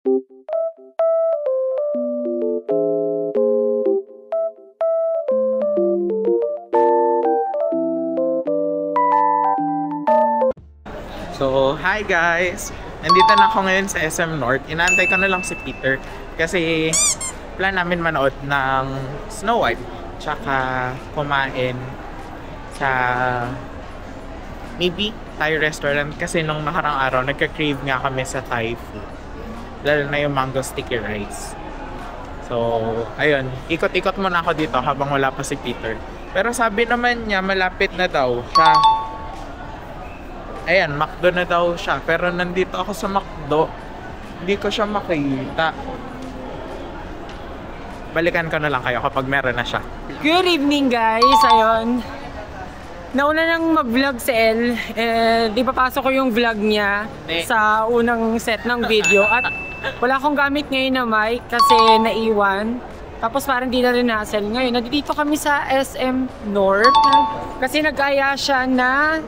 So, hi guys! Nandito na ako ngayon sa SM North. Inaantay ko na lang si Peter kasi plan namin manood ng Snow White tsaka kumain sa maybe Thai restaurant kasi nung nakarang araw nagka-crave nga kami sa Thai food. Lalo na yung mango sticky rice. So, ayun. Ikot-ikot muna ako dito habang wala pa si Peter. Pero sabi naman niya malapit na daw siya. Ayan, McDo na daw siya. Pero nandito ako sa McDo. Hindi ko siya makita. Balikan ko na lang kayo kapag meron na siya. Good evening guys! Ayun. Nauna nang mag-vlog si El. Di papasok ko yung vlog niya sa unang set ng video. At wala akong gamit ngayon na mic kasi naiwan. Tapos parang di na rin hassle. Ngayon, nandito kami sa SM North. Kasi nag-aya siya na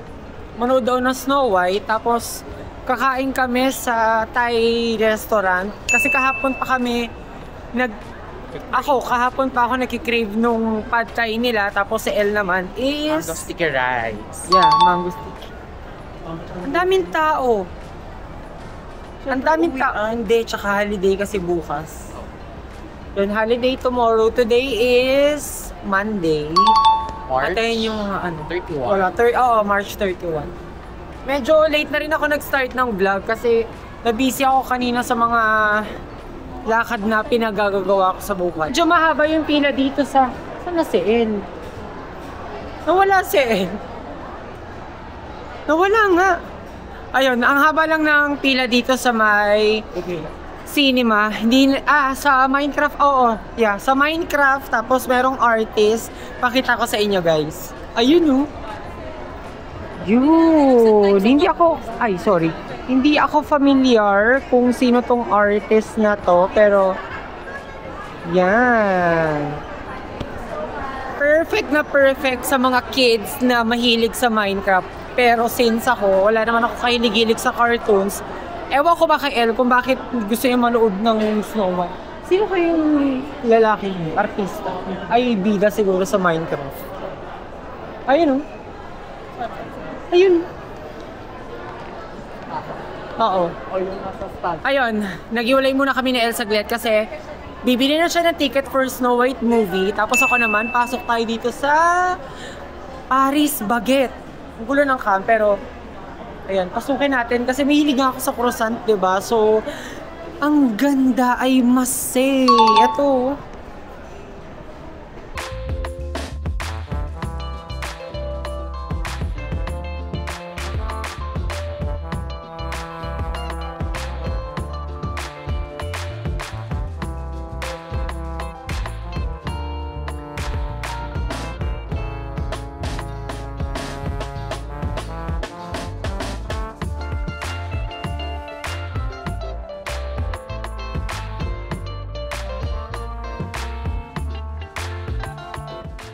manood daw ng Snow White, tapos kakain kami sa Thai restaurant. Kasi kahapon pa ako nagki-crave nung pad thai nila, tapos si El naman is Mango sticky rice. yeah, mango sticky. Ang daming tao. Hindi, tsaka holiday kasi bukas. Yun, holiday tomorrow. Today is Monday. March? Patayin yung ano, 31. Wala, March 31. Medyo late na rin ako nag-start ng vlog kasi na-busy ako kanina sa mga lakad na pinagagagawa ko sa buhay. Medyo mahaba yung pila dito sa... Saan na si El? Nawala si El. Nawala nga. Ayun, ang haba lang ng pila dito sa may... cinema, sa Minecraft, oo. Yeah, sa Minecraft, tapos merong artist. Pakita ko sa inyo, guys. Ayun, oh. Yun. Hindi ako familiar kung sino tong artist na to, pero yan. Perfect na perfect sa mga kids na mahilig sa Minecraft. Pero since ako, wala naman ako kahilig-hilig sa cartoons, ewan ko ba kay El kung bakit gusto niya manood ng Snow White. Sino kayong lalaki niyo? Artista? Ay, bida siguro sa Minecraft. Ayun, oh. Ayun. Oo. Ayun, nag-iwalay muna kami ni El saglit kasi bibili na siya ng ticket for Snow White movie. Tapos ako naman, pasok tayo dito sa Paris Baguette. Ang gulo ng cam, pero ayan, pasukin natin kasi mahilig nga ako sa croissant, diba? So, ang ganda ay mase. Ito.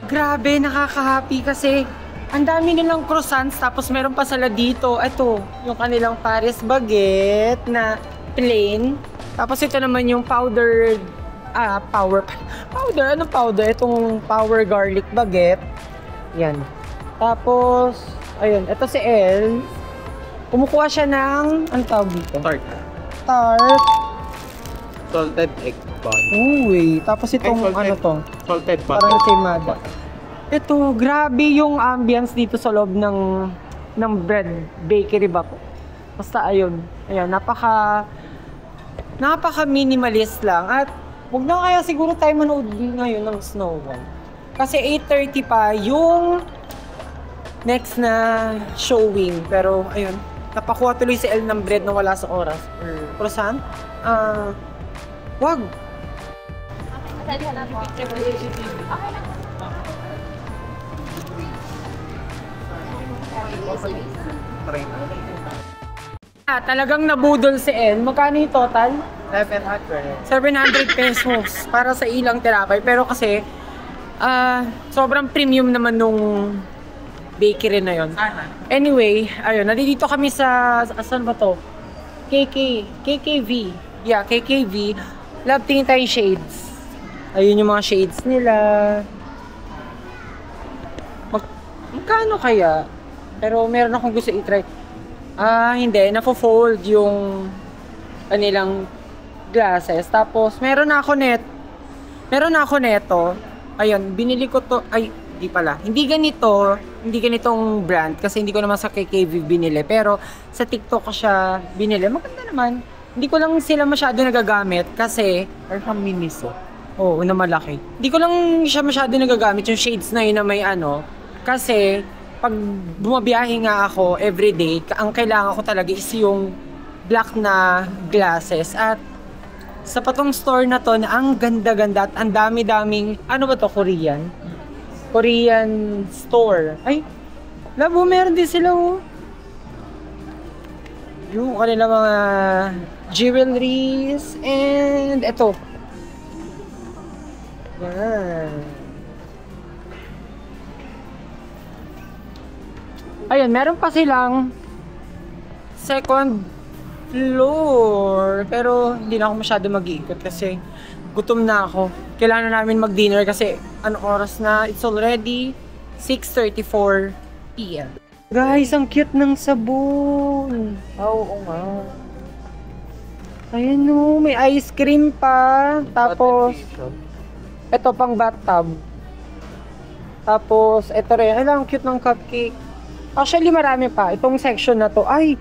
Grabe, nakaka-happy kasi ang dami nilang croissants, tapos meron pa sila dito. Ito, yung kanilang Paris Baguette na plain. Tapos ito naman yung powder? Anong powder? Itong power garlic baguette. Yan. Tapos, ayun, ito si El. Kumukuha siya ng, ano tawag dito? Tart. Salted egg bun. Uy, tapos itong ano to? Salted butter. Parang timada. Ito, grabe yung ambience dito sa loob ng bread bakery ba po. Basta ayun. Ayan, napaka minimalist lang. At huwag na kaya siguro tayo manood ngayon ng Snow White. Kasi 8:30 pa yung next na showing. Pero ayun, napakuha tuloy si El ng bread na wala sa oras. Croissant? Wag. Talagang nabudol si El. Magkano yung total? 700 pesos para sa ilang tinapay. Pero kasi sobrang premium naman nung bakery na yon. Anyway, ayun, nandito kami sa saan ba to? KKV. Yeah, KKV. Love, tingin tayong shades. Ayun yung mga shades nila. Magkano kaya? Pero meron akong gusto i-try. Hindi. Nafo-fold yung kanilang glasses. Tapos, meron na ako neto. Ayun, binili ko to. Ay, di pala. Hindi ganitong brand. Kasi hindi ko naman sa KKV binili. Pero, sa TikTok ko siya binili. Maganda naman. Hindi ko lang sila masyado nagagamit. Kasi, Parang miniso. oo, na malaki. Hindi ko lang siya masyado nagagamit. Yung shades na yun na may ano. Kasi, pag bumabiyahe nga ako everyday, ang kailangan ko talaga is yung black na glasses. At sa patong store na to, na ang ganda-ganda at ang dami-daming, ano ba to, Korean? Korean store. Ay, labo, meron din sila, oh. Yung kanila mga jewelries and eto. Yan. Ayun, meron pa silang second floor. Pero hindi na ako masyado mag-iikot kasi gutom na ako. Kailangan namin mag-dinner kasi anong oras na? It's already 6:34 p.m. Guys, ang cute ng sabon. Oo nga. Ayan o, may ice cream pa. Tapos, ito pang bathtub. Tapos, ito rin. Ay, ang cute ng cupcake. Actually, marami pa. Itong section na to. Ay,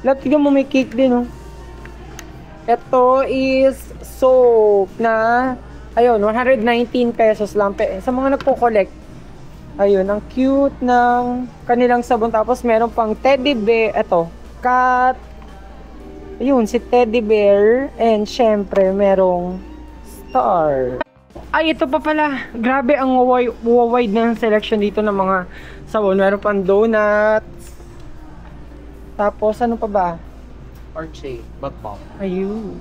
love, tignan mo, may cake din, oh. Ito is soap na, ayun, 119 pesos lang. Sa mga nagpo-collect, ayun, ang cute ng kanilang sabon. Tapos, meron pang teddy bear. Ito, cat. Ayun, si teddy bear. And, syempre, merong star. Ay, ito pa pala. Grabe ang wide ng selection dito ng mga sabon. Meron pang donuts. Tapos, ano pa ba? Archie, bathtub. Ayun.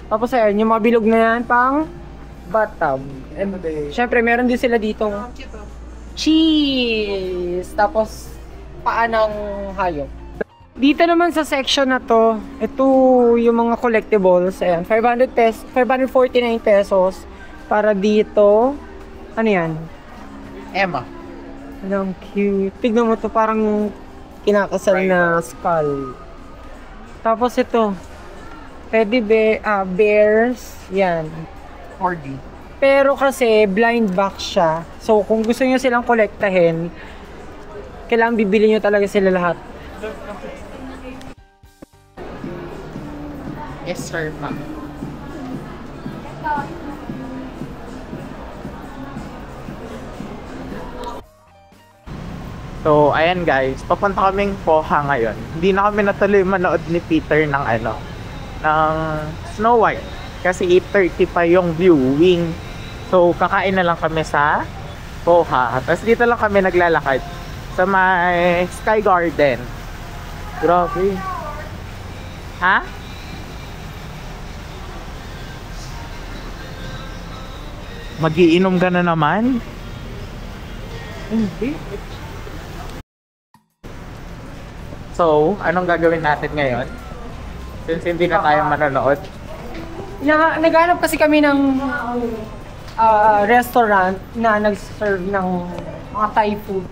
Tapos, ayun, yung mga bilog na yan, pang bathtub. And, syempre, meron din sila dito. Cheese! Tapos, paa ng hayop. Dito naman sa section na to, ito yung mga collectibles. Ayan, 549 pesos. Para dito, ano yan? Emma. Ang cute. Tignan mo to, parang kinakasal na skull. Tapos ito, teddy bears, yan. 4D. Pero kasi blind box siya. So kung gusto niyo silang kolektahin, kailangan bibili niyo talaga sila lahat. Yes, sir, ma'am. So, ayan guys, papunta kaming Poha ngayon. Hindi na kami natuloy manood ni Peter ng Snow White. Kasi 8:30 pa yung viewing. So, kakain na lang kami sa Poha. Tapos dito lang kami naglalakad sa may Sky Garden. Grabe. Ha? Magiinom ka na naman? Hindi. So, anong gagawin natin ngayon? Since hindi na tayo manonood. Naghanap kasi kami ng restaurant na nag-serve ng mga Thai food.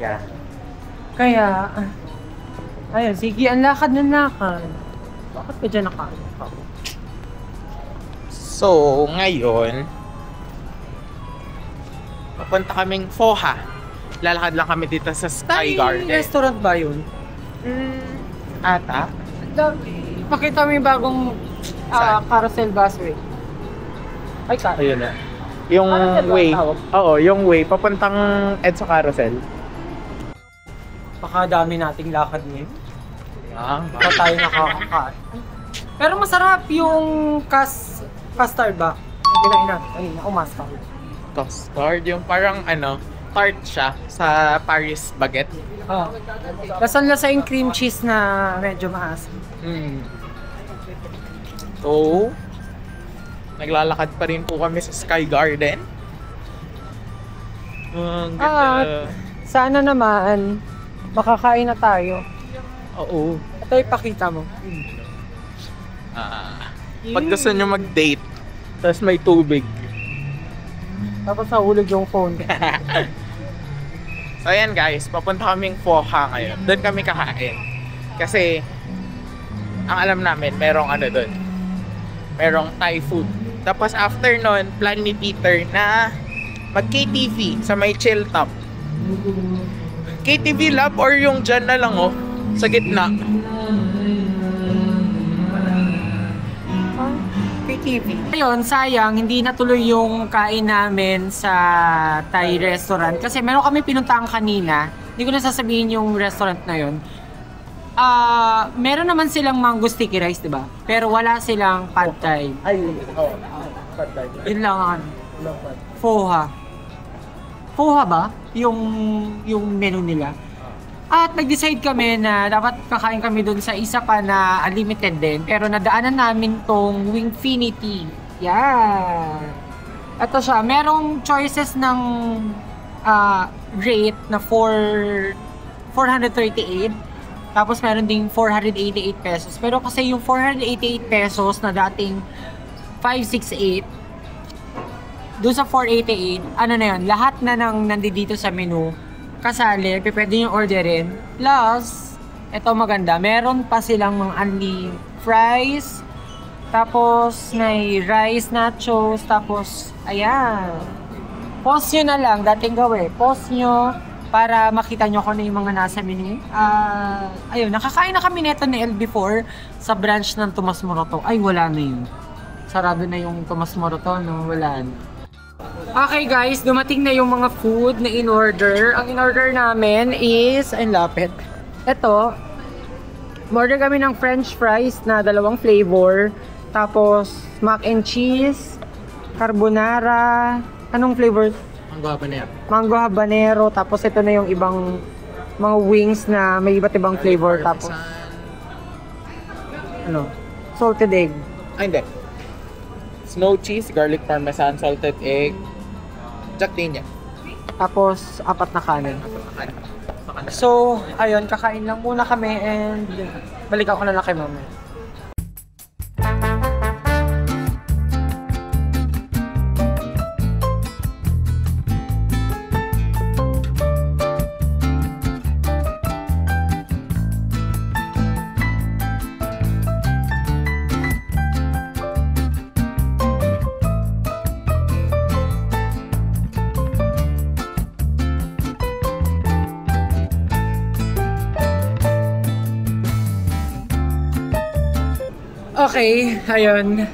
Yeah. Kaya, ayun, sige, ang lakad ng lakad. Bakit ka dyan nakaano? So, ngayon, papunta kaming Poha. Lalakad lang kami dito sa Sky Garden. Restaurant ba yun? Ata? Pakita mo yung bagong Saan? carousel busway. Ay, Ayun na. Yung Carousel ba way. ang tawag? Oo, yung way. Papuntang EDSA Carousel. Baka dami nating lakad ngayon. Ah, Baka tayo nakakakain. Pero masarap yung custard ba? Kinain natin. Ayun, mustard. custard. Yung parang tart siya sa Paris baguette. Lasang-lasa yung cream cheese na medyo maasim. So, naglalakad pa rin po kami sa Sky Garden. Ang ganda. Sana naman, makakain na tayo. Oo. Ito ipakita mo. Ah. Pag gusto nyo mag-date, tapos may tubig. Tapos nahulog yung phone. So ayan guys, papunta kaming Phoha ngayon. Doon kami kakain. Kasi, ang alam namin, merong ano doon. Merong Thai food. Tapos after nun, plan ni Peter na mag-KTV sa may chill top. KTV lab or yung dyan na lang oh, sa gitna. KTV. Ayun, sayang, hindi natuloy yung kain namin sa Thai restaurant. Kasi meron kami pinuntahan kanina. Hindi ko na sasabihin yung restaurant na yun. Meron naman silang mango sticky rice, diba? Pero wala silang pad thai. Pad thai. Yun lang ang Phoha. Phoha ba? Yung menu nila. At nag-decide kami na dapat kakain kami dun sa isa pa na unlimited din. Pero nadaanan namin tong Wingfinity. Yan. Ito siya. Merong choices ng rate na 438. Tapos meron ding 488 pesos. Pero kasi yung 488 pesos na dating 568, doon sa 488, ano na yun, lahat na nang nandito sa menu, kasali, pwede nyo orderin. Plus, ito maganda, meron pa silang mga only fries, tapos may rice, nachos, tapos, ayan. Pause nyo na lang, dating gawin. Pause nyo para makita nyo kung ano yung mga nasa menu. Ayun, nakakain na kami neto ni El before sa branch ng Tomas Morato. Ay, wala na yun. Sarado na yung Tomas Morato, no? Wala na. Okay guys, dumating na yung mga food na in-order. Ang in-order namin is, ay lapit. Ito, order kami ng french fries na 2 flavor. Tapos, mac and cheese, carbonara. Anong flavor? Mango habanero. Mango habanero. Tapos ito na yung ibang mga wings na may iba't ibang flavor. Tapos, ano? Salted egg. Ay, hindi. Snow cheese, garlic parmesan, salted egg, Jack Daniel. Tapos, 4 na kanin. So, ayun, kakain lang muna kami and balik ako na lang kay mama. Okay, ayun.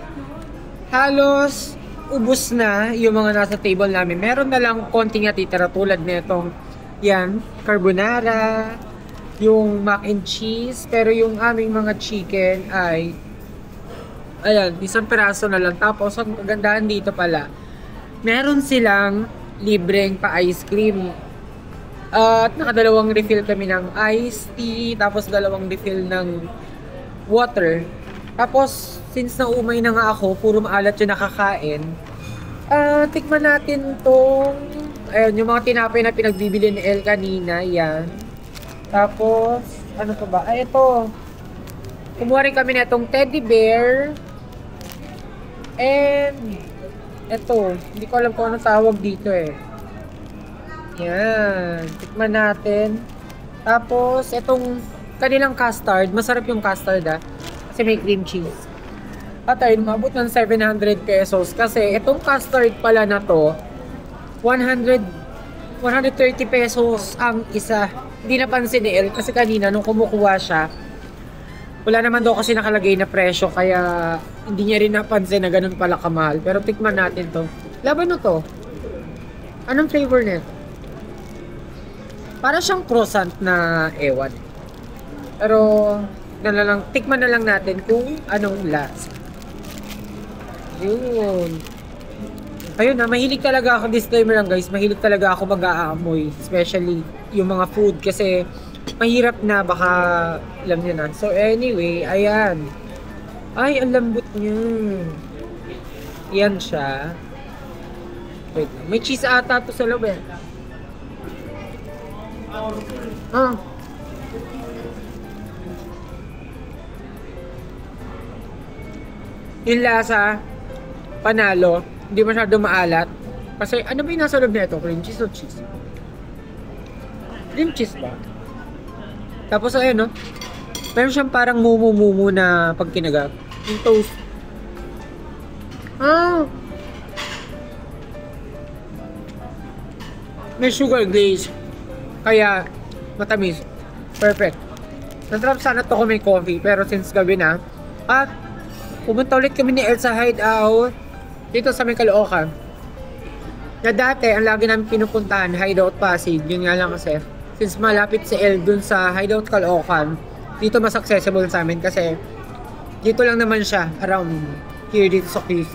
Halos ubos na yung mga nasa table namin. Meron na lang konting natitira tulad nitong yan, carbonara, yung mac and cheese, pero yung aming mga chicken ay ayan, isang piraso na lang. Tapos ang kagandahan dito pala, meron silang libreng pa ice cream. At nakadalawang refill kami ng iced tea, tapos 2 refill ng water. Tapos, since naumay na nga ako, puro maalat yung nakakain, tikman natin tong, ayun, yung mga tinapay na pinagbibili ni El kanina, yan. Tapos, ano pa ba? Ay, ito. Kumuha rin kami na itong teddy bear. And, ito. Hindi ko alam kung anong tawag dito eh. Yan. Tikman natin. Tapos, itong kanilang custard. Masarap yung custard kasi may cream cheese. At ayun, mabot ng 700 pesos. Kasi itong custard pala na to, 130 pesos ang isa. Hindi napansin ni El kasi kanina nung kumukuha siya, wala naman daw kasi nakalagay na presyo. Kaya hindi niya rin napansin na ganun pala kamahal. Pero tikman natin to. Laban na to. Anong flavor nito? Para siyang croissant na ewan. Pero tikman na lang natin kung anong lasa. Yun. Ayun mahilig talaga ako, disclaimer lang guys, mahilig talaga ako mag-aamoy. Especially yung mga food kasi mahirap na baka alam niyo na. So anyway, ayan. Ay, ang lambot niya. Yan siya. Wait, may cheese ata to sa loob eh. Yung lasa, panalo. Hindi masyado maalat. Kasi ano ba yung nasa loob nito? Cream cheese o cheese? Cream cheese ba? Tapos ayun, no? Meron siyang parang mumu-mumu na pag kinagag. Yung toast. May sugar glaze. Kaya, matamis. Perfect. Nasarap sana to kung may coffee, pero since gabi na. At, pumunta ulit kami ni El sa Hideout. Dito sa may Caloocan. Na dati, ang lagi namin pinupuntahan, Hideout Pasig. Yun nga lang kasi, since malapit si El dun sa Hideout Caloocan, dito mas accessible sa amin kasi dito lang naman siya, around here dito sa QC.